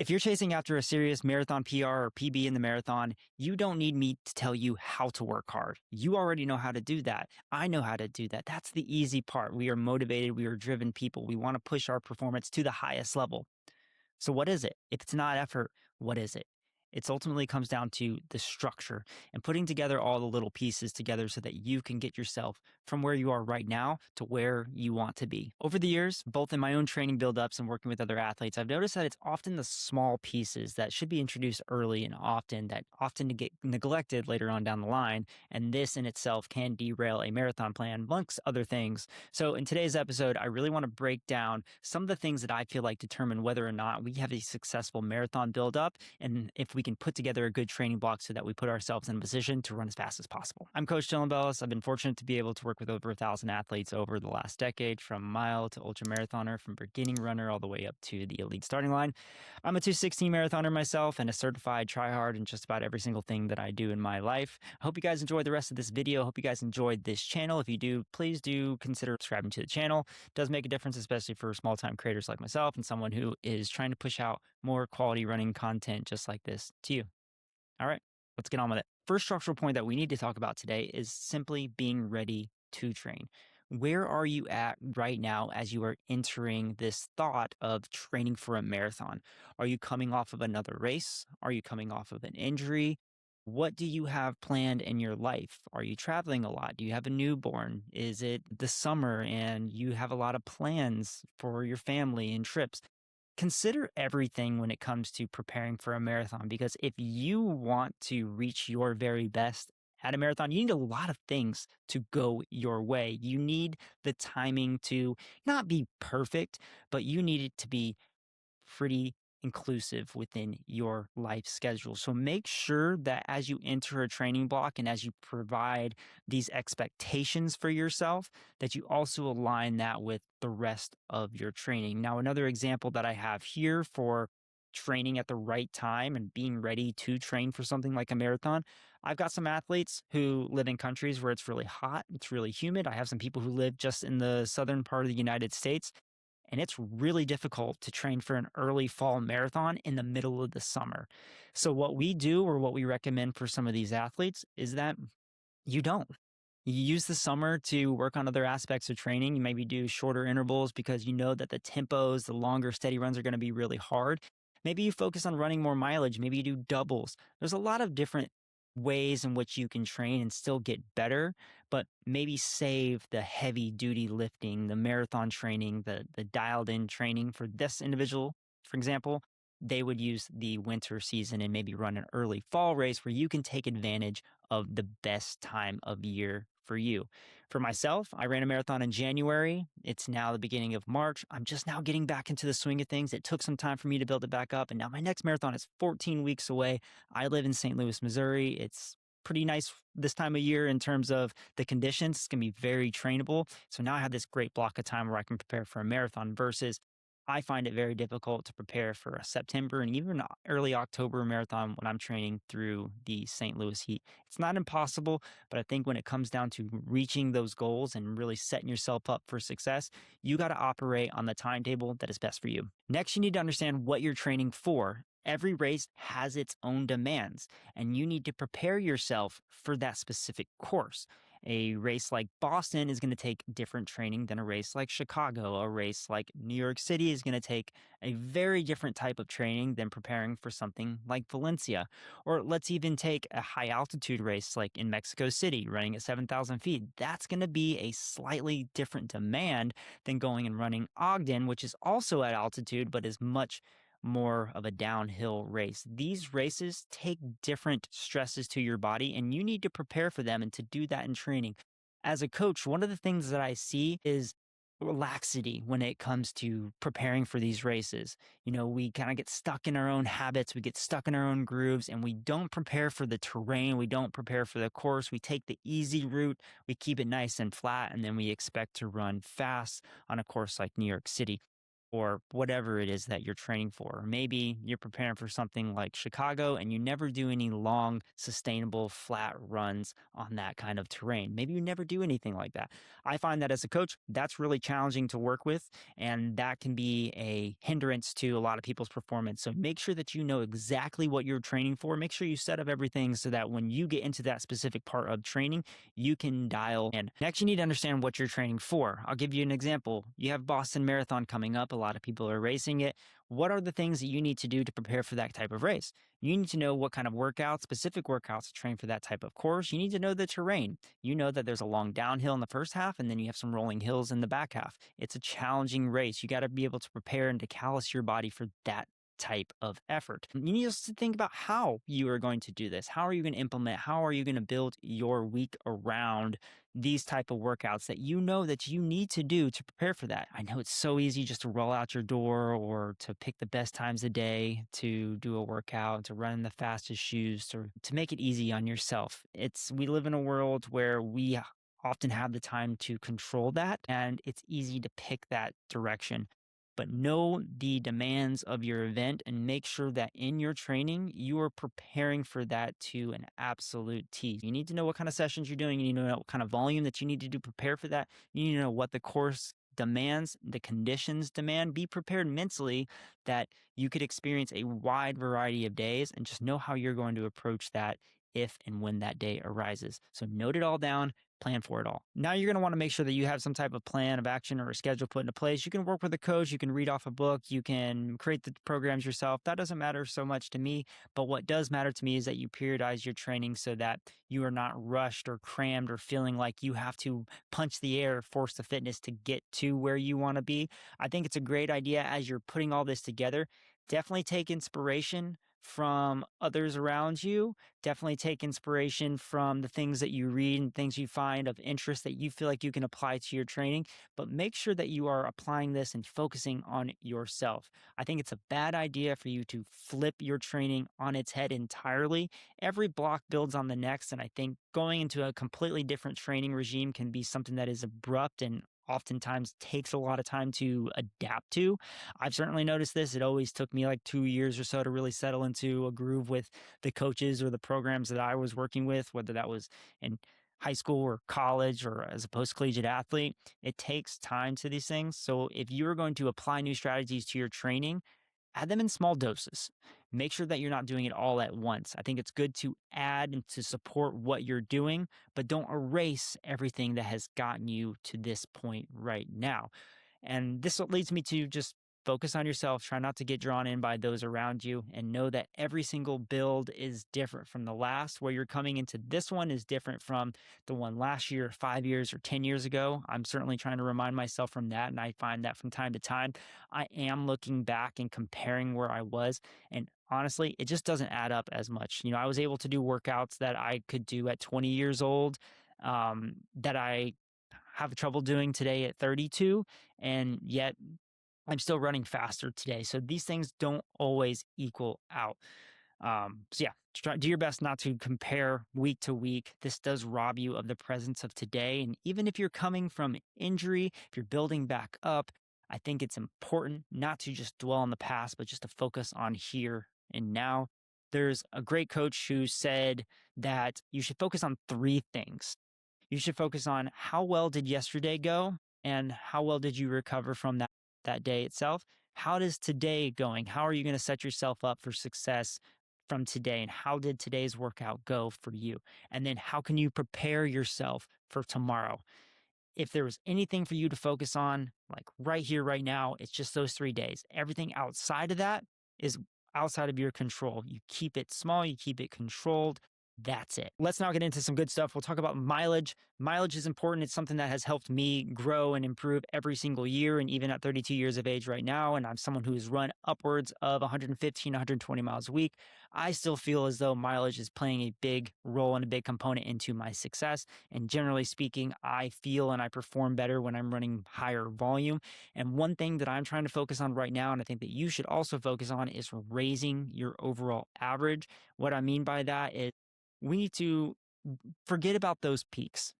If you're chasing after a serious marathon PR or PB in the marathon, you don't need me to tell you how to work hard. You already know how to do that. I know how to do that. That's the easy part. We are motivated. We are driven people. We want to push our performance to the highest level. So what is it? If it's not effort, what is it? It ultimately comes down to the structure and putting together all the little pieces together so that you can get yourself from where you are right now to where you want to be. Over the years, both in my own training buildups and working with other athletes, I've noticed that it's often the small pieces that should be introduced early and often that often get neglected later on down the line. And this in itself can derail a marathon plan, amongst other things. So in today's episode, I really want to break down some of the things that I feel like determine whether or not we have a successful marathon buildup and if we can put together a good training block so that we put ourselves in a position to run as fast as possible. I'm Coach Dylan Bellis. I've been fortunate to be able to work with over 1,000 athletes over the last decade, from mile to ultra marathoner, from beginning runner all the way up to the elite starting line. I'm a 216 marathoner myself and a certified tryhard in just about every single thing that I do in my life. I hope you guys enjoyed the rest of this video. I hope you guys enjoyed this channel. If you do, please do consider subscribing to the channel. It does make a difference, especially for small time creators like myself and someone who is trying to push out more quality running content just like this to you. All right, let's get on with it. First structural point that we need to talk about today is simply being ready to train. Where are you at right now as you are entering this thought of training for a marathon? Are you coming off of another race? Are you coming off of an injury? What do you have planned in your life? Are you traveling a lot? Do you have a newborn? Is it the summer and you have a lot of plans for your family and trips? Consider everything when it comes to preparing for a marathon, because if you want to reach your very best at a marathon, you need a lot of things to go your way. You need the timing to not be perfect, but you need it to be pretty inclusive within your life schedule. So make sure that as you enter a training block and as you provide these expectations for yourself, that you also align that with the rest of your training. Now, another example that I have here for training at the right time and being ready to train for something like a marathon, I've got some athletes who live in countries where it's really hot, it's really humid. I have some people who live just in the southern part of the United States. And it's really difficult to train for an early fall marathon in the middle of the summer. So what we do, or what we recommend for some of these athletes, is that you don't. You use the summer to work on other aspects of training. You maybe do shorter intervals because you know that the tempos, the longer steady runs are going to be really hard. Maybe you focus on running more mileage. Maybe you do doubles. There's a lot of different ways in which you can train and still get better, but maybe save the heavy duty lifting, the marathon training, the dialed in training for this individual. For example, they would use the winter season and maybe run an early fall race where you can take advantage of the best time of year for you. For myself, I ran a marathon in January. It's now the beginning of March. I'm just now getting back into the swing of things. It took some time for me to build it back up. And now my next marathon is 14 weeks away. I live in St. Louis, Missouri. It's pretty nice this time of year in terms of the conditions. It's going to be very trainable. So now I have this great block of time where I can prepare for a marathon versus I find it very difficult to prepare for a September and even early October marathon when I'm training through the St. Louis heat. It's not impossible, but I think when it comes down to reaching those goals and really setting yourself up for success, you got to operate on the timetable that is best for you. Next, you need to understand what you're training for. Every race has its own demands, and you need to prepare yourself for that specific course. A race like Boston is going to take different training than a race like Chicago. A race like New York City is going to take a very different type of training than preparing for something like Valencia. Or let's even take a high altitude race like in Mexico City, running at 7,000 feet. That's going to be a slightly different demand than going and running Ogden, which is also at altitude, but is much more of a downhill race. These races take different stresses to your body, and you need to prepare for them and to do that in training. As a coach, one of the things that I see is laxity when it comes to preparing for these races. You know, we kind of get stuck in our own habits, we get stuck in our own grooves, and we don't prepare for the terrain, we don't prepare for the course. We take the easy route, we keep it nice and flat, and then we expect to run fast on a course like New York City. or whatever it is that you're training for. Or maybe you're preparing for something like Chicago and you never do any long, sustainable, flat runs on that kind of terrain. Maybe you never do anything like that. I find that as a coach, that's really challenging to work with, and that can be a hindrance to a lot of people's performance. So make sure that you know exactly what you're training for. Make sure you set up everything so that when you get into that specific part of training, you can dial in. Next, you need to understand what you're training for. I'll give you an example. You have Boston Marathon coming up. A lot of people are racing it. What are the things that you need to do to prepare for that type of race? You need to know what kind of workouts, specific workouts to train for that type of course. You need to know the terrain. You know that there's a long downhill in the first half and then you have some rolling hills in the back half. It's a challenging race. You got to be able to prepare and to callous your body for that type of effort. You need to think about how you are going to do this. How are you going to implement? How are you going to build your week around these type of workouts that you know that you need to do to prepare for that? I know it's so easy just to roll out your door or to pick the best times of day to do a workout, to run in the fastest shoes, to make it easy on yourself. We live in a world where we often have the time to control that, and it's easy to pick that direction. But know the demands of your event and make sure that in your training, you are preparing for that to an absolute T. You need to know what kind of sessions you're doing. You need to know what kind of volume that you need to do prepare for that. You need to know what the course demands, the conditions demand. Be prepared mentally that you could experience a wide variety of days, and just know how you're going to approach that if and when that day arises. So note it all down, plan for it all. Now you're going to want to make sure that you have some type of plan of action or a schedule put into place. You can work with a coach, you can read off a book, you can create the programs yourself. That doesn't matter so much to me, but what does matter to me is that you periodize your training so that you are not rushed or crammed or feeling like you have to punch the air, force the fitness to get to where you want to be. I think it's a great idea as you're putting all this together. Definitely take inspiration from others around you. Definitely take inspiration from the things that you read and things you find of interest that you feel like you can apply to your training, but make sure that you are applying this and focusing on yourself. I think it's a bad idea for you to flip your training on its head entirely. Every block builds on the next, and I think going into a completely different training regime can be something that is abrupt and oftentimes takes a lot of time to adapt to. I've certainly noticed this. It always took me like 2 years or so to really settle into a groove with the coaches or the programs that I was working with, whether that was in high school or college or as a post-collegiate athlete. It takes time to these things. So if you're going to apply new strategies to your training, add them in small doses. Make sure that you're not doing it all at once. I think it's good to add and to support what you're doing, but don't erase everything that has gotten you to this point right now. And this leads me to just focus on yourself. Try not to get drawn in by those around you, and know that every single build is different from the last. Where you're coming into this one is different from the one last year, 5 years, or 10 years ago. I'm certainly trying to remind myself from that. And I find that from time to time, I am looking back and comparing where I was. And honestly, it just doesn't add up as much. I was able to do workouts that I could do at 20 years old, that I have trouble doing today at 32, and yet I'm still running faster today. So these things don't always equal out. So yeah, do your best not to compare week to week. This does rob you of the presence of today. And even if you're coming from injury, if you're building back up, I think it's important not to just dwell on the past, but just to focus on here and now. There's a great coach who said that you should focus on three things. You should focus on how well did yesterday go and how well did you recover from that day itself. How is today going? How are you going to set yourself up for success from today? And how did today's workout go for you? And then how can you prepare yourself for tomorrow? If there was anything for you to focus on, like right here, right now, it's just those 3 days. Everything outside of that is outside of your control. You keep it small, you keep it controlled. That's it. Let's now get into some good stuff. We'll talk about mileage. Mileage is important. It's something that has helped me grow and improve every single year. And even at 32 years of age right now, and I'm someone who's run upwards of 115, 120 miles a week, I still feel as though mileage is playing a big role and a big component into my success. And generally speaking, I feel and I perform better when I'm running higher volume. And one thing that I'm trying to focus on right now, and I think that you should also focus on, is raising your overall average. What I mean by that is, we need to forget about those peaks.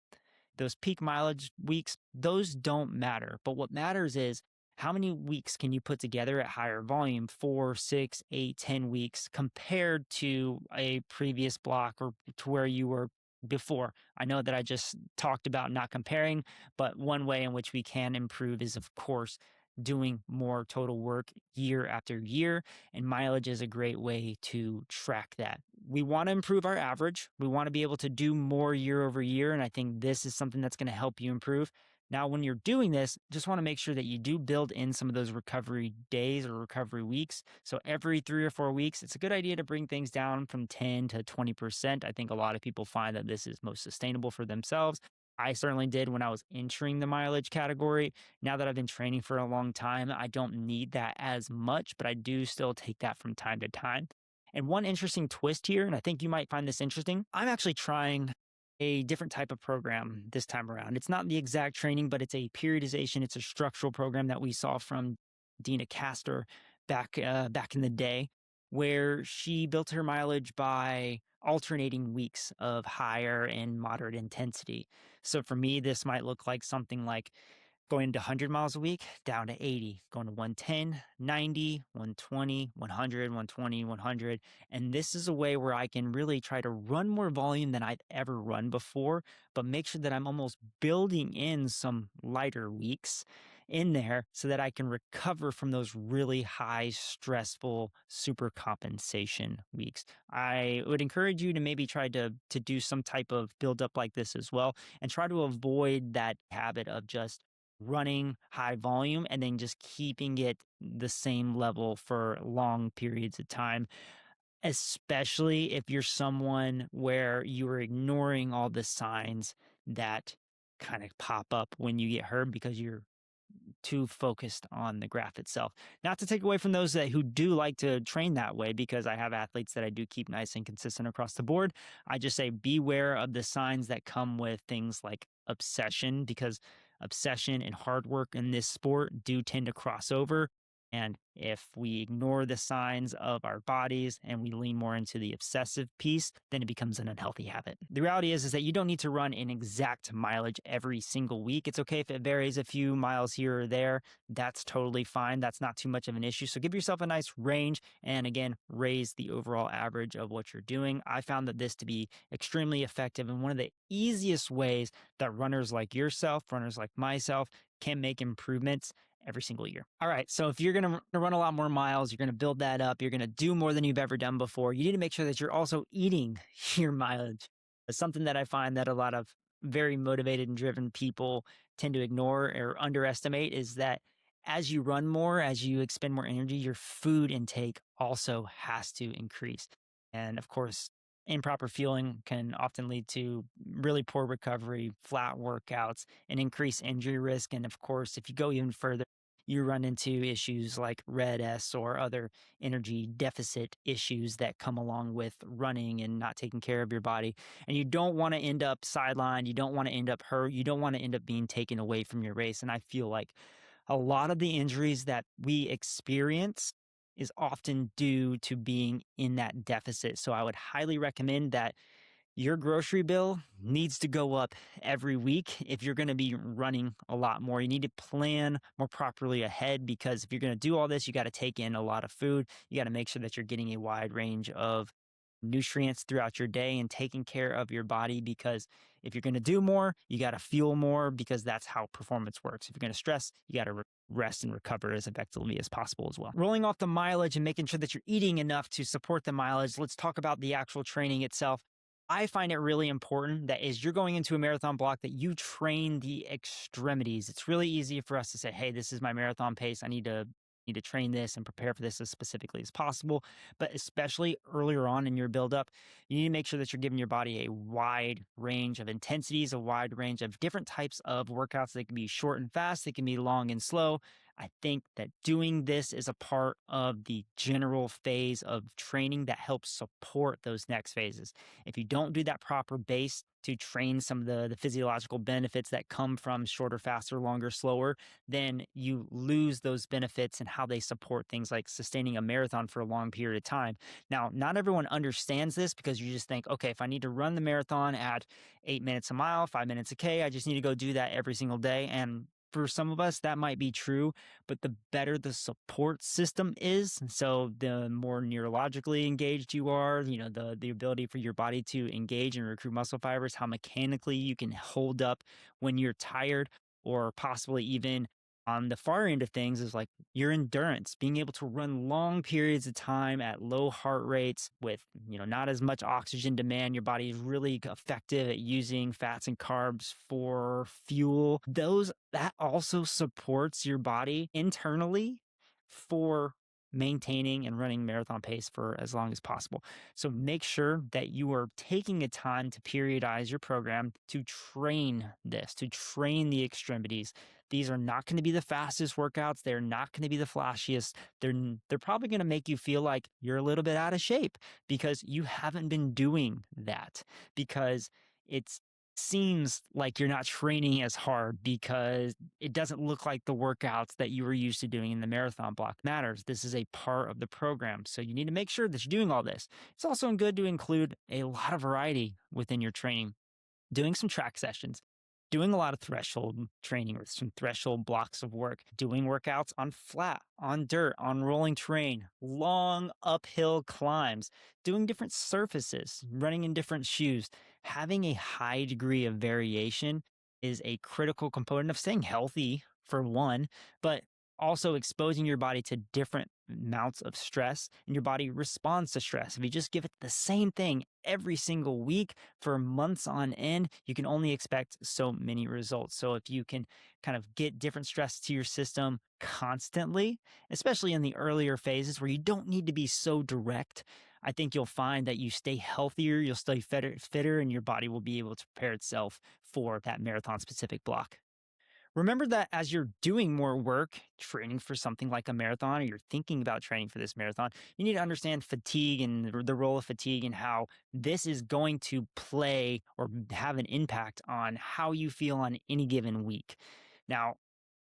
Those peak mileage weeks, those don't matter. But what matters is How many weeks can you put together at higher volume? 4, 6, 8, 10 weeks compared to a previous block or to where you were before. I know that I just talked about not comparing, but one way in which we can improve is, of course, doing more total work year after year. And mileage is a great way to track that. We want to improve our average. We want to be able to do more year over year. And I think this is something that's going to help you improve. Now, when you're doing this, just want to make sure that you do build in some of those recovery days or recovery weeks. So every 3 or 4 weeks, it's a good idea to bring things down from 10 to 20%. I think a lot of people find that this is most sustainable for themselves. I certainly did when I was entering the mileage category. Now that I've been training for a long time, I don't need that as much, but I do still take that from time to time. And one interesting twist here, and I think you might find this interesting, I'm actually trying a different type of program this time around. It's not the exact training, but it's a periodization. It's a structural program that we saw from Dina Castor back in the day, where she built her mileage by alternating weeks of higher and moderate intensity. So for me, this might look like something like going to 100 miles a week down to 80, going to 110, 90, 120, 100, 120, 100. And this is a way where I can really try to run more volume than I've ever run before, but make sure that I'm almost building in some lighter weeks in there so that I can recover from those really high, stressful super compensation weeks. I would encourage you to maybe try to do some type of buildup like this as well, and try to avoid that habit of just running high volume and then just keeping it the same level for long periods of time, especially if you're someone where you are ignoring all the signs that kind of pop up when you get hurt because you're too focused on the graph itself. Not to take away from those that who do like to train that way, because I have athletes that I do keep nice and consistent across the board. I just say beware of the signs that come with things like obsession, because obsession and hard work in this sport do tend to cross over. And if we ignore the signs of our bodies and we lean more into the obsessive piece, then it becomes an unhealthy habit. The reality is that you don't need to run an exact mileage every single week. It's okay if it varies a few miles here or there. That's totally fine. That's not too much of an issue. So give yourself a nice range and, again, raise the overall average of what you're doing. I found that this to be extremely effective and one of the easiest ways that runners like yourself, runners like myself, can make improvements every single year. All right. So if you're going to run a lot more miles, you're going to build that up, you're going to do more than you've ever done before, you need to make sure that you're also eating your mileage. It's something that I find that a lot of very motivated and driven people tend to ignore or underestimate is that as you run more, as you expend more energy, your food intake also has to increase. And of course, improper fueling can often lead to really poor recovery, flat workouts, and increased injury risk. And of course, if you go even further, you run into issues like Readiness or other energy deficit issues that come along with running and not taking care of your body. And you don't want to end up sidelined. You don't want to end up hurt. You don't want to end up being taken away from your race. And I feel like a lot of the injuries that we experience is often due to being in that deficit. So I would highly recommend that your grocery bill needs to go up every week if you're going to be running a lot more. You need to plan more properly ahead, because if you're going to do all this, you got to take in a lot of food. You got to make sure that you're getting a wide range of nutrients throughout your day and taking care of your body, because if you're going to do more, you got to fuel more, because that's how performance works. If you're going to stress, you got to rest and recover as effectively as possible as well. Rolling off the mileage and making sure that you're eating enough to support the mileage, let's talk about the actual training itself. I find it really important that as you're going into a marathon block that you train the extremities. It's really easy for us to say, hey, this is my marathon pace. I need to train this and prepare for this as specifically as possible. But especially earlier on in your buildup, you need to make sure that you're giving your body a wide range of intensities, a wide range of different types of workouts. They can be short and fast, they can be long and slow. I think that doing this is a part of the general phase of training that helps support those next phases. If you don't do that proper base to train some of the physiological benefits that come from shorter, faster, longer, slower, then you lose those benefits and how they support things like sustaining a marathon for a long period of time. Now, not everyone understands this, because you just think, okay, if I need to run the marathon at 8 minutes a mile, 5 minutes a K, I just need to go do that every single day. And for some of us, that might be true, but the better the support system is, so the more neurologically engaged you are, the ability for your body to engage and recruit muscle fibers, how mechanically you can hold up when you're tired, or possibly even on the far end of things is like your endurance, being able to run long periods of time at low heart rates with, not as much oxygen demand. Your body is really effective at using fats and carbs for fuel. That also supports your body internally for maintaining and running marathon pace for as long as possible. So make sure that you are taking a time to periodize your program to train this, to train the extremities. These are not going to be the fastest workouts. They're not going to be the flashiest. They're probably going to make you feel like you're a little bit out of shape because you haven't been doing that, because it seems like you're not training as hard, because it doesn't look like the workouts that you were used to doing in the marathon block matters. This is a part of the program. So you need to make sure that you're doing all this. It's also good to include a lot of variety within your training, doing some track sessions, doing a lot of threshold training with some threshold blocks of work, doing workouts on flat, on dirt, on rolling terrain, long uphill climbs, doing different surfaces, running in different shoes. Having a high degree of variation is a critical component of staying healthy, for one, but also exposing your body to different amounts of stress, and your body responds to stress. If you just give it the same thing every single week for months on end, you can only expect so many results. So if you can kind of get different stress to your system constantly, especially in the earlier phases where you don't need to be so direct, I think you'll find that you stay healthier, you'll stay fitter, and your body will be able to prepare itself for that marathon specific block. Remember that as you're doing more work, training for something like a marathon, or you're thinking about training for this marathon, you need to understand fatigue and the role of fatigue, and how this is going to play or have an impact on how you feel on any given week. Now,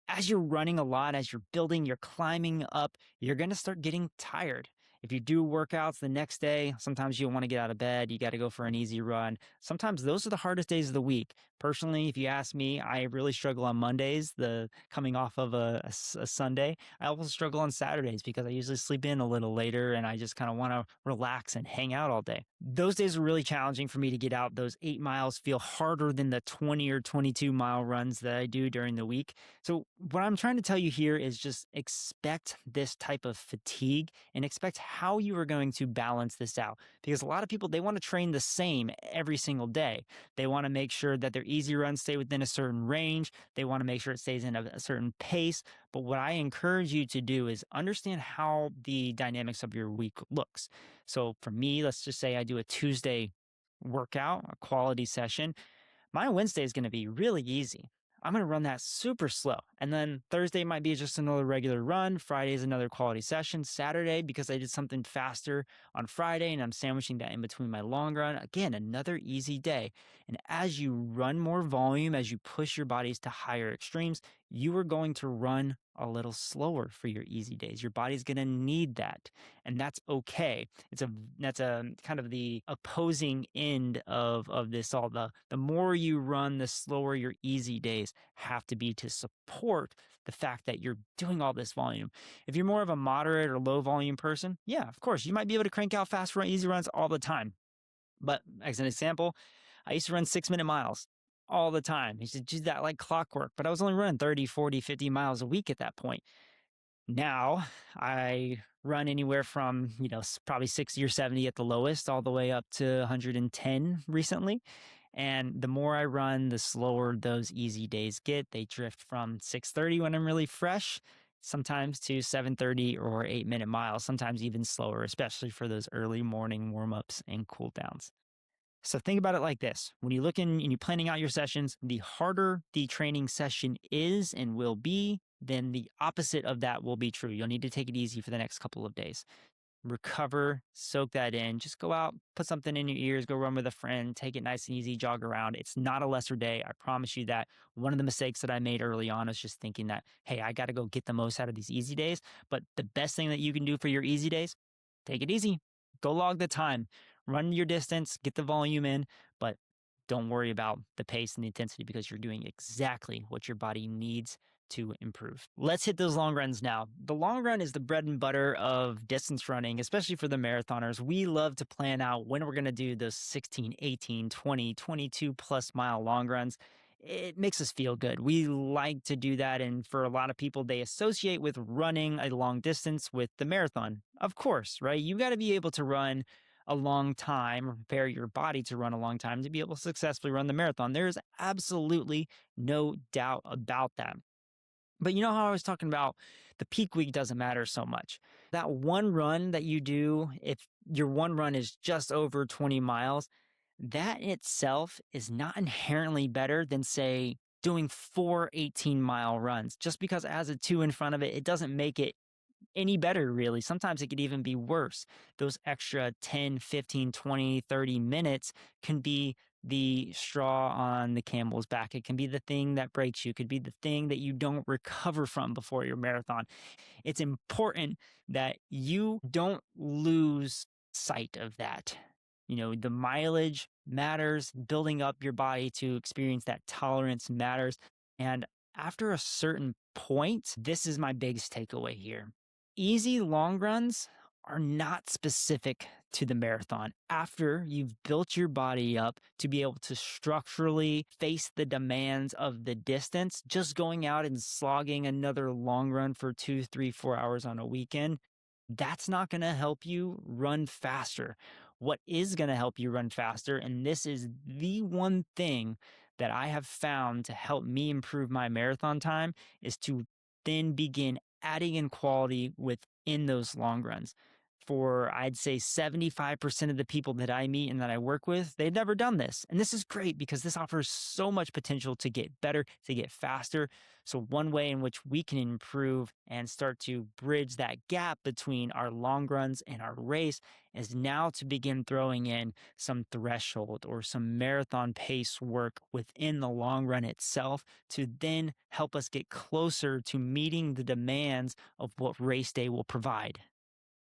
as you're running a lot, as you're building, you're climbing up, you're going to start getting tired. If you do workouts the next day, sometimes you don't want to get out of bed. You got to go for an easy run. Sometimes those are the hardest days of the week. Personally, if you ask me, I really struggle on Mondays, the coming off of a Sunday. I also struggle on Saturdays because I usually sleep in a little later and I just kind of want to relax and hang out all day. Those days are really challenging for me to get out. Those 8 miles feel harder than the 20 or 22-mile runs that I do during the week. So what I'm trying to tell you here is just expect this type of fatigue and expect how you are going to balance this out. Because a lot of people, they want to train the same every single day. They want to make sure that their easy runs stay within a certain range. They want to make sure it stays in a certain pace. But what I encourage you to do is understand how the dynamics of your week looks. So for me, let's just say I do a Tuesday workout, a quality session. My Wednesday is going to be really easy. I'm going to run that super slow. And then Thursday might be just another regular run. Friday is another quality session. Saturday, because I did something faster on Friday and I'm sandwiching that in between my long run, again, another easy day. And as you run more volume, as you push your bodies to higher extremes, you are going to run a little slower for your easy days. Your body's going to need that. And that's okay. That's a kind of the opposing end of this all. The more you run, the slower your easy days have to be to support the fact that you're doing all this volume. If you're more of a moderate or low volume person, yeah, of course, you might be able to crank out fast run, easy runs all the time. But as an example, I used to run 6-minute miles all the time. I used to do that like clockwork, but I was only running 30, 40, 50 miles a week at that point. Now I run anywhere from, probably 60 or 70 at the lowest, all the way up to 110 recently. And the more I run, the slower those easy days get. They drift from 6:30 when I'm really fresh, sometimes to 7:30 or 8-minute miles, sometimes even slower, especially for those early morning warm-ups and cool downs. So think about it like this. When you look in and you're planning out your sessions, the harder the training session is and will be, then the opposite of that will be true. You'll need to take it easy for the next couple of days. Recover, soak that in, just go out, put something in your ears, go run with a friend, take it nice and easy, jog around. It's not a lesser day. I promise you that. One of the mistakes that I made early on is just thinking that, hey, I got to go get the most out of these easy days. But the best thing that you can do for your easy days, take it easy. Go log the time, run your distance, get the volume in, but don't worry about the pace and the intensity, because you're doing exactly what your body needs to improve. Let's hit those long runs now. The long run is the bread and butter of distance running, especially for the marathoners. We love to plan out when we're going to do those 16, 18, 20, 22 plus mile long runs. It makes us feel good. We like to do that. And for a lot of people, they associate with running a long distance with the marathon. Of course, right? You got to be able to run a long time or prepare your body to run a long time to be able to successfully run the marathon. There's absolutely no doubt about that. But you know how I was talking about the peak week doesn't matter so much. That one run that you do, if your one run is just over 20 miles, that in itself is not inherently better than, say, doing 4 18-mile runs. Just because it has a 2 in front of it, it doesn't make it any better, really. Sometimes it could even be worse. Those extra 10, 15, 20, 30 minutes can be the straw on the camel's back. It can be the thing that breaks you. It could be the thing that you don't recover from before your marathon. It's important that you don't lose sight of that. The mileage matters, building up your body to experience that tolerance matters. And after a certain point, this is my biggest takeaway here. Easy long runs are not specific to the marathon. After you've built your body up to be able to structurally face the demands of the distance, just going out and slogging another long run for 2, 3, 4 hours on a weekend, that's not going to help you run faster. What is going to help you run faster, and this is the one thing that I have found to help me improve my marathon time, is to then begin adding in quality within those long runs. For, I'd say, 75% of the people that I meet and that I work with, they've never done this. And this is great because this offers so much potential to get better, to get faster. So one way in which we can improve and start to bridge that gap between our long runs and our race is now to begin throwing in some threshold or some marathon pace work within the long run itself to then help us get closer to meeting the demands of what race day will provide.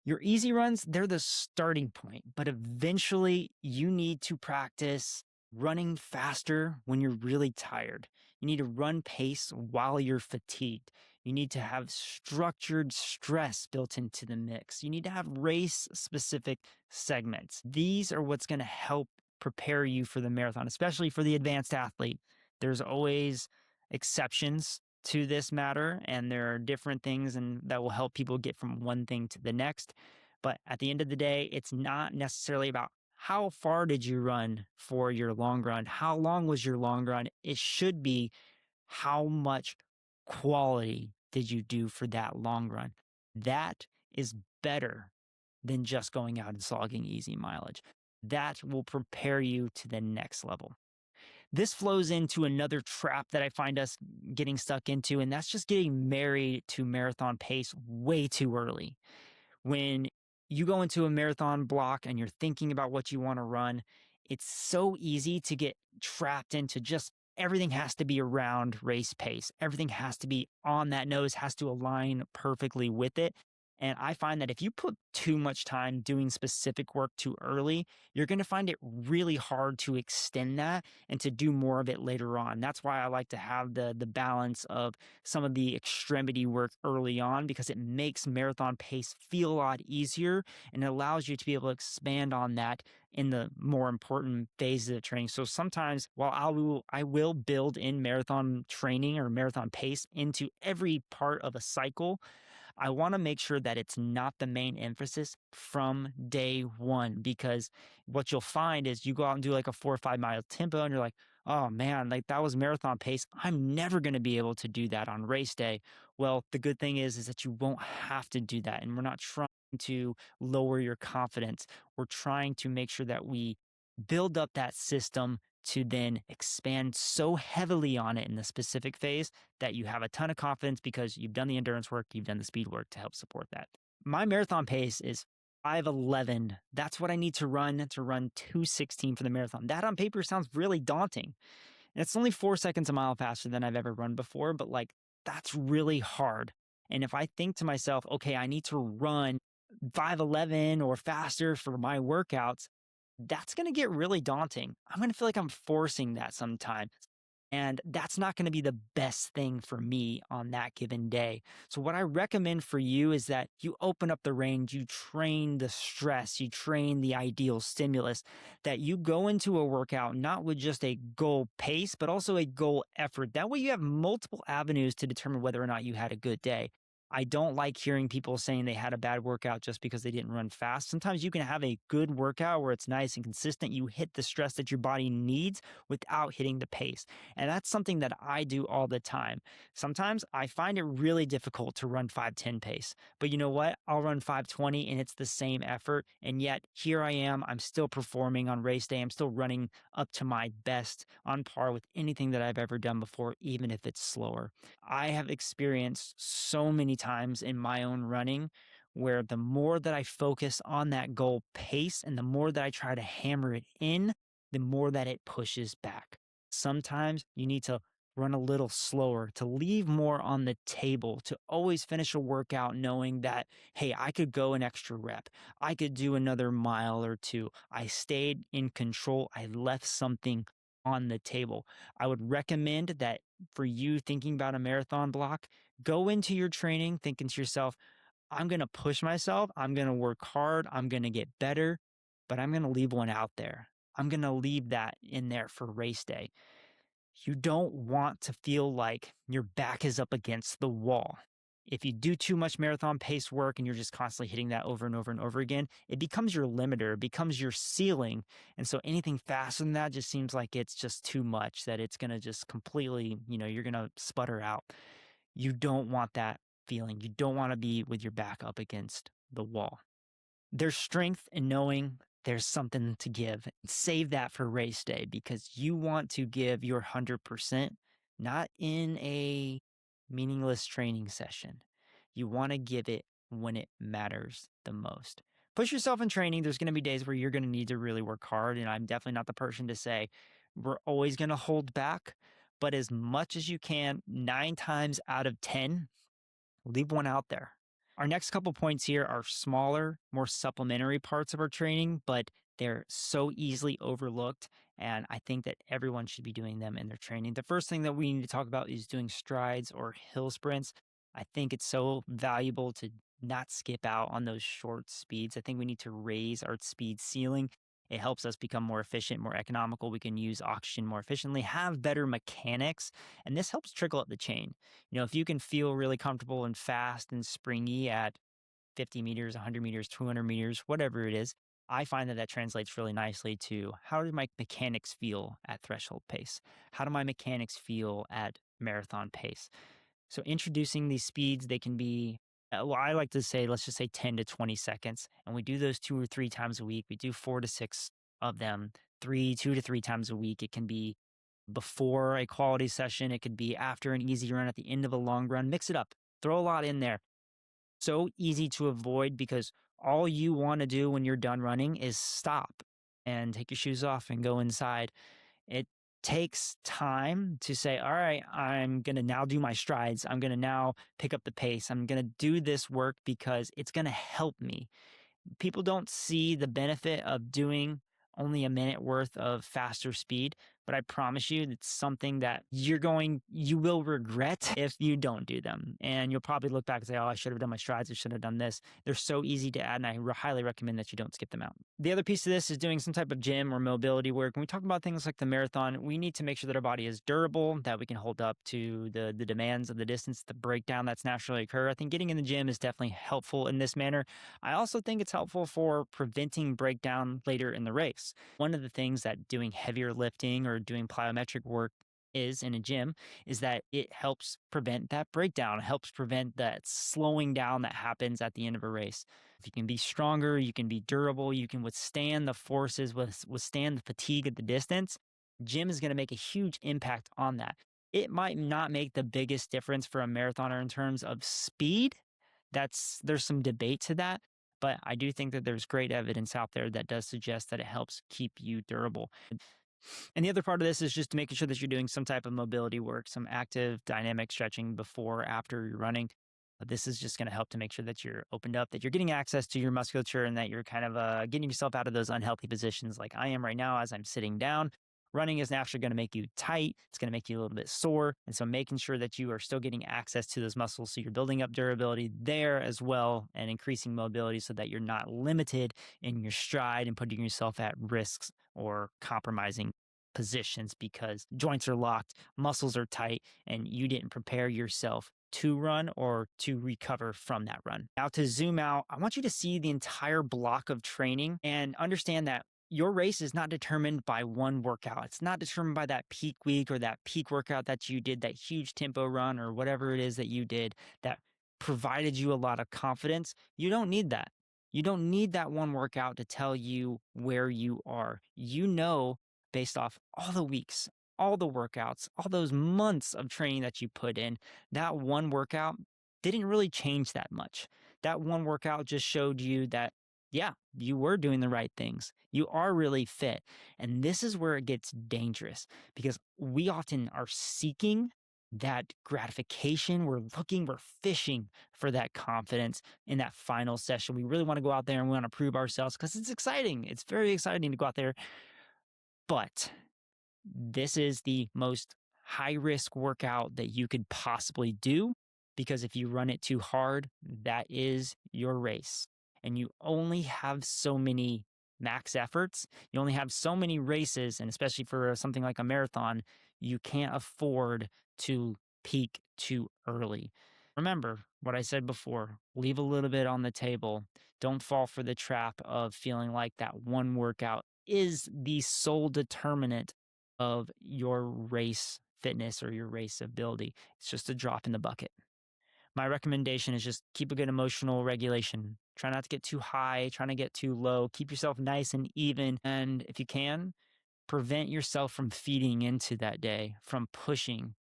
Your easy runs, they're the starting point, but eventually you need to practice running faster when you're really tired. You need to run pace while you're fatigued. You need to have structured stress built into the mix. You need to have race specific segments. These are what's going to help prepare you for the marathon, especially for the advanced athlete. There's always exceptions to this matter, and there are different things that will help people get from one thing to the next. But at the end of the day, it's not necessarily about how far did you run for your long run, how long was your long run. It should be how much quality did you do for that long run. That is better than just going out and slogging easy mileage. That will prepare you to the next level. This flows into another trap that I find us getting stuck into, and that's just getting married to marathon pace way too early. When you go into a marathon block and you're thinking about what you want to run, it's so easy to get trapped into just everything has to be around race pace. Everything has to be on that nose, has to align perfectly with it. And I find that if you put too much time doing specific work too early, you're going to find it really hard to extend that and to do more of it later on. That's why I like to have the balance of some of the extremity work early on, because it makes marathon pace feel a lot easier and it allows you to be able to expand on that in the more important phases of training. So sometimes while I will build in marathon training or marathon pace into every part of a cycle, I want to make sure that it's not the main emphasis from day one, because what you'll find is you go out and do like a 4 or 5 mile tempo and you're like, oh man, like that was marathon pace. I'm never going to be able to do that on race day. Well, the good thing is that you won't have to do that. And we're not trying to lower your confidence. We're trying to make sure that we build up that system to then expand so heavily on it in the specific phase that you have a ton of confidence because you've done the endurance work, you've done the speed work to help support that. My marathon pace is 5:11. That's what I need to run 2:16 for the marathon. That on paper sounds really daunting. And it's only 4 seconds a mile faster than I've ever run before, but like that's really hard. And if I think to myself, okay, I need to run 5:11 or faster for my workouts, that's going to get really daunting. I'm going to feel like I'm forcing that sometimes. And that's not going to be the best thing for me on that given day. So, what I recommend for you is that you open up the range, you train the stress, you train the ideal stimulus, that you go into a workout not with just a goal pace, but also a goal effort. That way, you have multiple avenues to determine whether or not you had a good day. I don't like hearing people saying they had a bad workout just because they didn't run fast. Sometimes you can have a good workout where it's nice and consistent. You hit the stress that your body needs without hitting the pace. And that's something that I do all the time. Sometimes I find it really difficult to run 5:10 pace, but you know what? I'll run 5:20 and it's the same effort. And yet here I am. I'm still performing on race day. I'm still running up to my best on par with anything that I've ever done before, even if it's slower. I have experienced so many times in my own running where the more that I focus on that goal pace and the more that I try to hammer it in, the more that it pushes back. Sometimes you need to run a little slower, to leave more on the table, to always finish a workout knowing that, hey, I could go an extra rep. I could do another mile or two. I stayed in control. I left something on the table. I would recommend that for you thinking about a marathon block, go into your training thinking to yourself, I'm going to push myself. I'm going to work hard. I'm going to get better, but I'm going to leave one out there. I'm going to leave that in there for race day. You don't want to feel like your back is up against the wall. If you do too much marathon pace work and you're just constantly hitting that over and over and over again, it becomes your limiter, it becomes your ceiling. And so anything faster than that just seems like it's just too much, that it's going to just completely, you're going to sputter out. You don't want that feeling. You don't want to be with your back up against the wall. There's strength in knowing there's something to give. Save that for race day because you want to give your 100%, not in a meaningless training session. You want to give it when it matters the most. Push yourself in training. There's going to be days where you're going to need to really work hard. And I'm definitely not the person to say we're always going to hold back. But as much as you can, 9 times out of 10, leave one out there. Our next couple points here are smaller, more supplementary parts of our training, but they're so easily overlooked. And I think that everyone should be doing them in their training. The first thing that we need to talk about is doing strides or hill sprints. I think it's so valuable to not skip out on those short speeds. I think we need to raise our speed ceiling. It helps us become more efficient, more economical. We can use oxygen more efficiently, have better mechanics, and this helps trickle up the chain. If you can feel really comfortable and fast and springy at 50 meters, 100 meters, 200 meters, whatever it is, I find that that translates really nicely to how do my mechanics feel at threshold pace? How do my mechanics feel at marathon pace? So introducing these speeds, they can be, well, I like to say, let's just say 10 to 20 seconds. And we do those 2 or 3 times a week. We do 4 to 6 of them, 2 to 3 times a week. It can be before a quality session. It could be after an easy run, at the end of a long run. Mix it up. Throw a lot in there. So easy to avoid because all you want to do when you're done running is stop and take your shoes off and go inside. It takes time to say, all right, I'm going to now do my strides. I'm going to now pick up the pace. I'm going to do this work because it's going to help me. People don't see the benefit of doing only a minute worth of faster speed, but I promise you it's something that you will regret if you don't do them. And you'll probably look back and say, oh, I should have done my strides. I should have done this. They're so easy to add, and I highly recommend that you don't skip them out. The other piece of this is doing some type of gym or mobility work. When we talk about things like the marathon, we need to make sure that our body is durable, that we can hold up to the demands of the distance, the breakdown that's naturally occur. I think getting in the gym is definitely helpful in this manner. I also think it's helpful for preventing breakdown later in the race. One of the things that doing heavier lifting or doing plyometric work is in a gym is that it helps prevent that breakdown. It helps prevent that slowing down that happens at the end of a race. If you can be stronger, you can be durable, you can withstand the forces, withstand the fatigue of the distance, gym is going to make a huge impact on that. It might not make the biggest difference for a marathoner in terms of speed. There's some debate to that. But I do think that there's great evidence out there that does suggest that it helps keep you durable. And the other part of this is just making sure that you're doing some type of mobility work, some active dynamic stretching before, after you're running. This is just going to help to make sure that you're opened up, that you're getting access to your musculature, and that you're kind of getting yourself out of those unhealthy positions like I am right now as I'm sitting down, Running is naturally going to make you tight. It's going to make you a little bit sore. And so making sure that you are still getting access to those muscles. So you're building up durability there as well and increasing mobility so that you're not limited in your stride and putting yourself at risks or compromising positions because joints are locked, muscles are tight, and you didn't prepare yourself to run or to recover from that run. Now, to zoom out, I want you to see the entire block of training and understand that your race is not determined by one workout. It's not determined by that peak week or that peak workout that you did, that huge tempo run or whatever it is that you did that provided you a lot of confidence. You don't need that. You don't need that one workout to tell you where you are. You know, based off all the weeks, all the workouts, all those months of training that you put in, that one workout didn't really change that much. That one workout just showed you that, yeah, you were doing the right things. You are really fit. And this is where it gets dangerous because we often are seeking that gratification. We're fishing for that confidence in that final session. We really want to go out there and we want to prove ourselves because it's exciting. It's very exciting to go out there. But this is the most high risk workout that you could possibly do because if you run it too hard, that is your race. And you only have so many max efforts. You only have so many races. And especially for something like a marathon, you can't afford to peak too early. Remember what I said before, leave a little bit on the table. Don't fall for the trap of feeling like that one workout is the sole determinant of your race fitness or your race ability. It's just a drop in the bucket. My recommendation is just keep a good emotional regulation. Try not to get too high, try not to get too low. Keep yourself nice and even. And if you can, prevent yourself from feeding into that day, from pushing.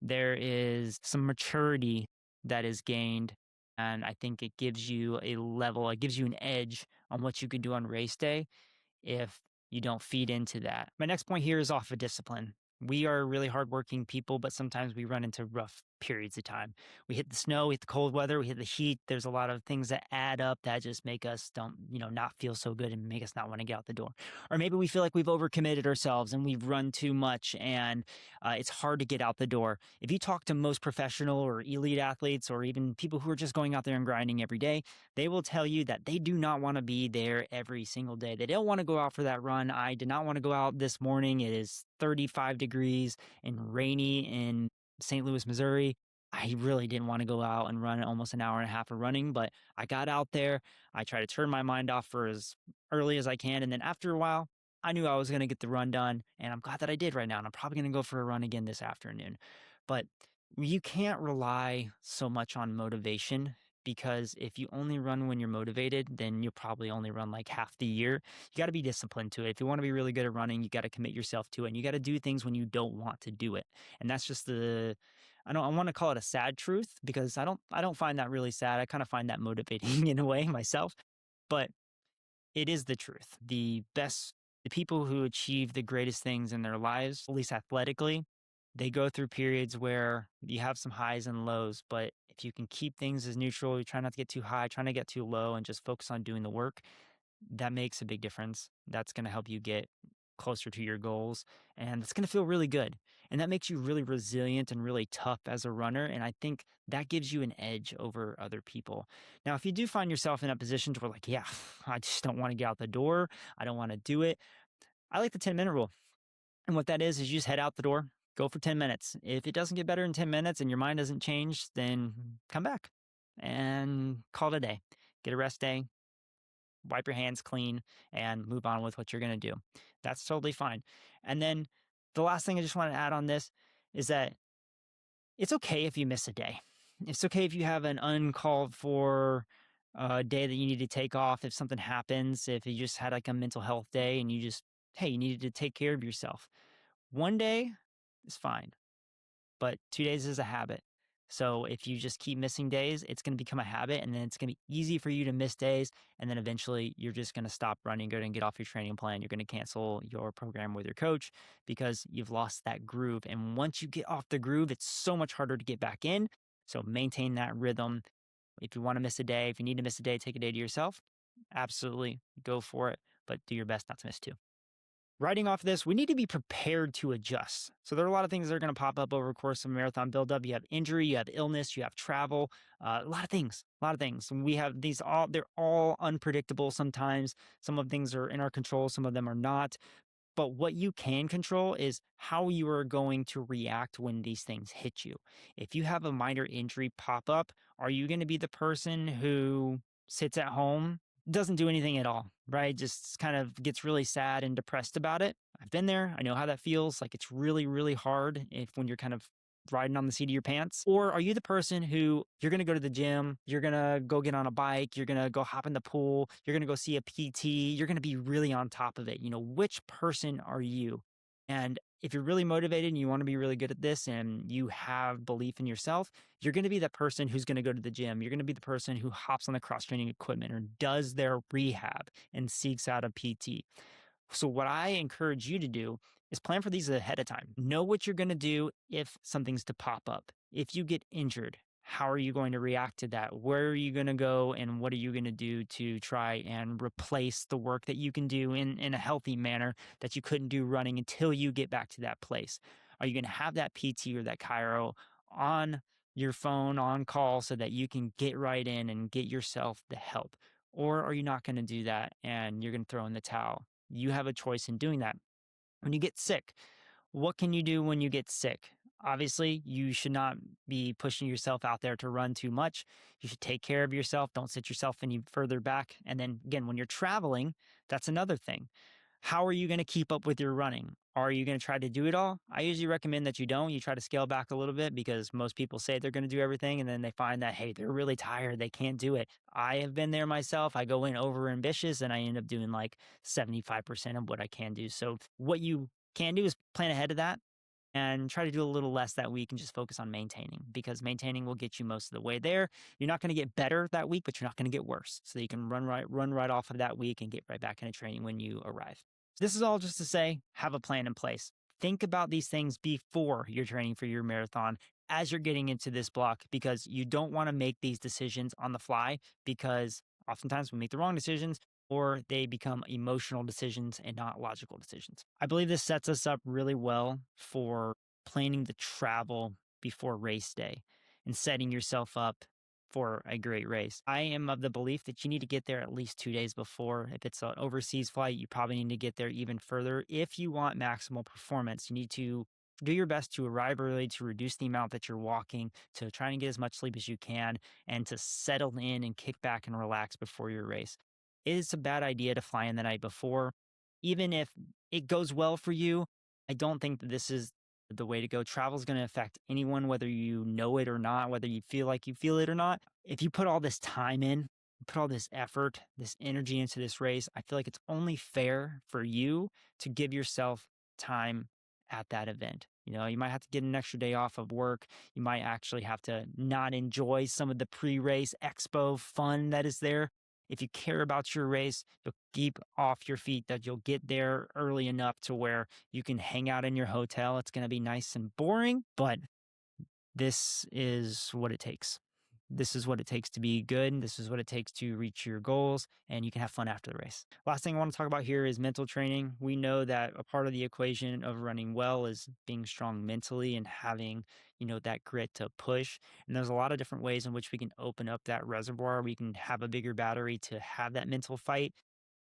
There is some maturity that is gained. And I think it gives you a level, it gives you an edge on what you could do on race day if you don't feed into that. My next point here is off of discipline. We are really hardworking people, but sometimes we run into rough periods of time. We hit the snow, we hit the cold weather, we hit the heat. There's a lot of things that add up that just make us not feel so good and make us not want to get out the door. Or maybe we feel like we've overcommitted ourselves and we've run too much and it's hard to get out the door. If you talk to most professional or elite athletes or even people who are just going out there and grinding every day, they will tell you that they do not want to be there every single day. They don't want to go out for that run. I did not want to go out this morning. It is 35 degrees and rainy in St. Louis, Missouri. I really didn't want to go out and run almost an hour and a half of running, but I got out there. I try to turn my mind off for as early as I can. And then after a while, I knew I was going to get the run done. And I'm glad that I did right now. And I'm probably going to go for a run again this afternoon. But you can't rely so much on motivation because if you only run when you're motivated, then you'll probably only run like half the year. You got to be disciplined to it. If you want to be really good at running, you got to commit yourself to it and you got to do things when you don't want to do it. And that's just I want to call it a sad truth because I don't find that really sad. I kind of find that motivating in a way myself, but it is the truth. The people who achieve the greatest things in their lives, at least athletically, they go through periods where you have some highs and lows, but if you can keep things as neutral, you try not to get too high, try not to get too low, and just focus on doing the work, that makes a big difference. That's going to help you get closer to your goals, and it's going to feel really good. And that makes you really resilient and really tough as a runner. And I think that gives you an edge over other people. Now, if you do find yourself in a position where like, yeah, I just don't want to get out the door, I don't want to do it, I like the 10-minute rule. And what that is you just head out the door, go for 10 minutes. If it doesn't get better in 10 minutes and your mind doesn't change, then come back and call it a day. Get a rest day, wipe your hands clean, and move on with what you're going to do. That's totally fine. And then the last thing I just want to add on this is that it's okay if you miss a day. It's okay if you have an uncalled for day that you need to take off. If something happens, if you just had like a mental health day and you needed to take care of yourself. One day is fine, but 2 days is a habit. So if you just keep missing days, it's going to become a habit and then it's going to be easy for you to miss days. And then eventually you're just going to stop running, go and get off your training plan. You're going to cancel your program with your coach because you've lost that groove. And once you get off the groove, it's so much harder to get back in. So maintain that rhythm. If you want to miss a day, if you need to miss a day, take a day to yourself. Absolutely go for it, but do your best not to miss two. Writing off this, we need to be prepared to adjust. So there are a lot of things that are going to pop up over the course of a marathon buildup. You have injury, you have illness, you have travel, a lot of things, a lot of things. And we have these all, they're all unpredictable sometimes. Some of things are in our control, some of them are not. But what you can control is how you are going to react when these things hit you. If you have a minor injury pop up, are you going to be the person who sits at home, doesn't do anything at all, right? Just kind of gets really sad and depressed about it? I've been there. I know how that feels. Like it's really, really hard if when you're kind of riding on the seat of your pants? Or are you the person who you're going to go to the gym, you're going to go get on a bike, you're going to go hop in the pool, you're going to go see a PT, you're going to be really on top of it? Which person are you? And if you're really motivated and you want to be really good at this and you have belief in yourself, you're going to be that person who's going to go to the gym. You're going to be the person who hops on the cross training equipment or does their rehab and seeks out a PT. So what I encourage you to do is plan for these ahead of time. Know what you're going to do if something's to pop up. If you get injured, how are you going to react to that? Where are you going to go and what are you going to do to try and replace the work that you can do in a healthy manner that you couldn't do running until you get back to that place? Are you going to have that PT or that chiro on your phone on call so that you can get right in and get yourself the help? Or are you not going to do that and you're going to throw in the towel? You have a choice in doing that. When you get sick, what can you do when you get sick? Obviously, you should not be pushing yourself out there to run too much. You should take care of yourself. Don't sit yourself any further back. And then again, when you're traveling, that's another thing. How are you going to keep up with your running? Are you going to try to do it all? I usually recommend that you don't. You try to scale back a little bit because most people say they're going to do everything and then they find that, hey, they're really tired. They can't do it. I have been there myself. I go in over ambitious and I end up doing like 75% of what I can do. So what you can do is plan ahead of that and try to do a little less that week and just focus on maintaining, because maintaining will get you most of the way there. You're not going to get better that week, but you're not going to get worse. So you can run right off of that week and get right back into training when you arrive. This is all just to say, have a plan in place. Think about these things before you're training for your marathon as you're getting into this block, because you don't want to make these decisions on the fly, because oftentimes we make the wrong decisions or they become emotional decisions and not logical decisions. I believe this sets us up really well for planning the travel before race day and setting yourself up for a great race. I am of the belief that you need to get there at least 2 days before. If it's an overseas flight, you probably need to get there even further. If you want maximal performance, you need to do your best to arrive early, to reduce the amount that you're walking, to try and get as much sleep as you can, and to settle in and kick back and relax before your race. It's a bad idea to fly in the night before. Even if it goes well for you, I don't think that this is the way to go. Travel is going to affect anyone, whether you know it or not, whether you feel like you feel it or not. If you put all this time in, put all this effort, this energy into this race, I feel like it's only fair for you to give yourself time at that event. You might have to get an extra day off of work. You might actually have to not enjoy some of the pre-race expo fun that is there. If you care about your race, you'll keep off your feet, that you'll get there early enough to where you can hang out in your hotel. It's going to be nice and boring, but this is what it takes. This is what it takes to be good. This is what it takes to reach your goals, and you can have fun after the race. Last thing I want to talk about here is mental training. We know that a part of the equation of running well is being strong mentally and having, that grit to push. And there's a lot of different ways in which we can open up that reservoir. We can have a bigger battery to have that mental fight.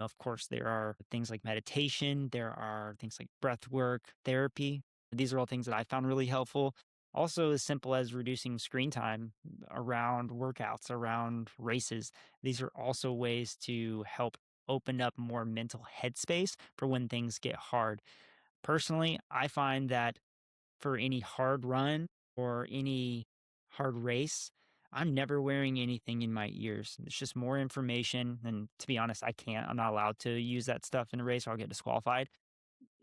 Of course, there are things like meditation. There are things like breath work, therapy. These are all things that I found really helpful. Also, as simple as reducing screen time around workouts, around races. These are also ways to help open up more mental headspace for when things get hard. Personally, I find that for any hard run or any hard race, I'm never wearing anything in my ears. It's just more information. And to be honest, I'm not allowed to use that stuff in a race or I'll get disqualified.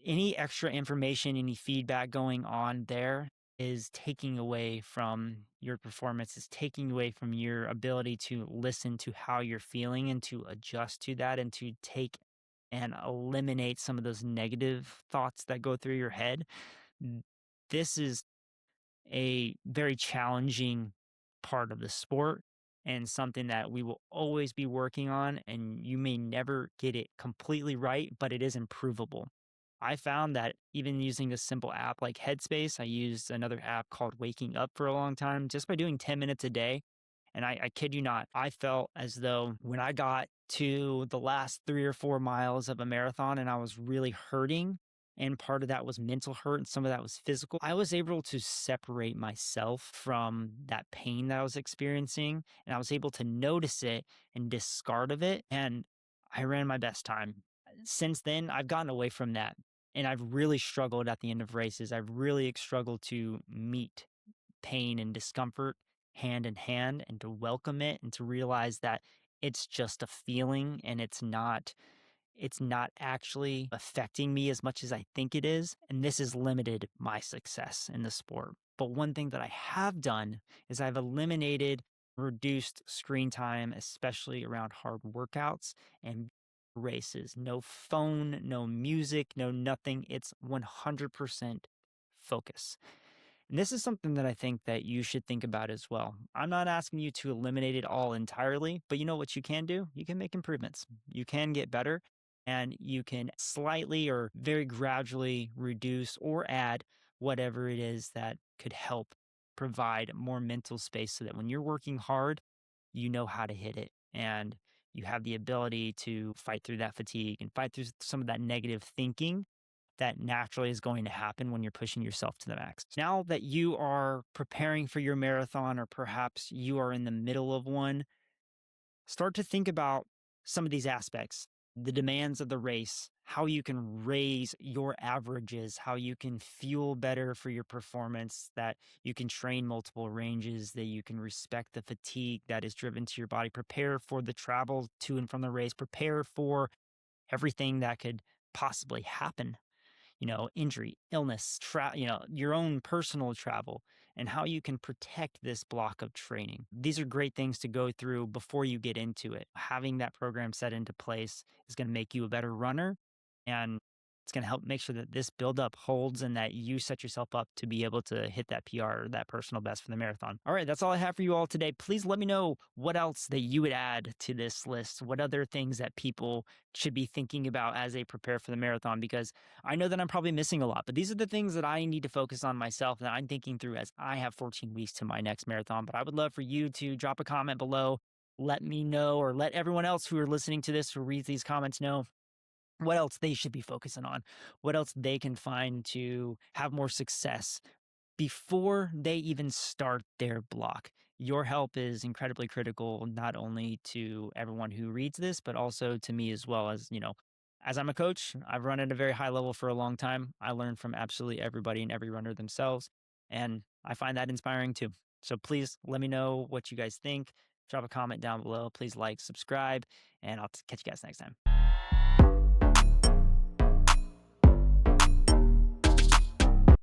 Any extra information, any feedback going on there is taking away from your performance, is taking away from your ability to listen to how you're feeling and to adjust to that and to take and eliminate some of those negative thoughts that go through your head. This is a very challenging part of the sport and something that we will always be working on. And you may never get it completely right, but it is improvable. I found that even using a simple app like Headspace, I used another app called Waking Up for a long time, just by doing 10 minutes a day. And I kid you not, I felt as though when I got to the last 3 or 4 miles of a marathon and I was really hurting, and part of that was mental hurt and some of that was physical, I was able to separate myself from that pain that I was experiencing. And I was able to notice it and discard of it. And I ran my best time. Since then, I've gotten away from that. And I've really struggled at the end of races. I've really struggled to meet pain and discomfort hand in hand and to welcome it and to realize that it's just a feeling and it's not actually affecting me as much as I think it is. And this has limited my success in the sport. But one thing that I have done is I've eliminated reduced screen time, especially around hard workouts and races. No phone, no music, no nothing. It's 100% focus. And this is something that I think that you should think about as well. I'm not asking you to eliminate it all entirely, but you know what you can do? You can make improvements. You can get better and you can slightly or very gradually reduce or add whatever it is that could help provide more mental space so that when you're working hard, you know how to hit it and you have the ability to fight through that fatigue and fight through some of that negative thinking that naturally is going to happen when you're pushing yourself to the max. Now that you are preparing for your marathon, or perhaps you are in the middle of one, start to think about some of these aspects, the demands of the race, how you can raise your averages, how you can fuel better for your performance, that you can train multiple ranges, that you can respect the fatigue that is driven to your body, prepare for the travel to and from the race, prepare for everything that could possibly happen, injury, illness, your own personal travel, and how you can protect this block of training. These are great things to go through before you get into it. Having that program set into place is going to make you a better runner, and it's going to help make sure that this buildup holds and that you set yourself up to be able to hit that PR or that personal best for the marathon. All right, that's all I have for you all today. Please let me know what else that you would add to this list. What other things that people should be thinking about as they prepare for the marathon, because I know that I'm probably missing a lot, but these are the things that I need to focus on myself that I'm thinking through as I have 14 weeks to my next marathon. But I would love for you to drop a comment below. Let me know, or let everyone else who are listening to this, who reads these comments, know what else they should be focusing on, what else they can find to have more success before they even start their block. Your help is incredibly critical, not only to everyone who reads this, but also to me as well. As I'm a coach, I've run at a very high level for a long time. I learn from absolutely everybody and every runner themselves. And I find that inspiring too. So please let me know what you guys think. Drop a comment down below. Please like, subscribe, and I'll catch you guys next time.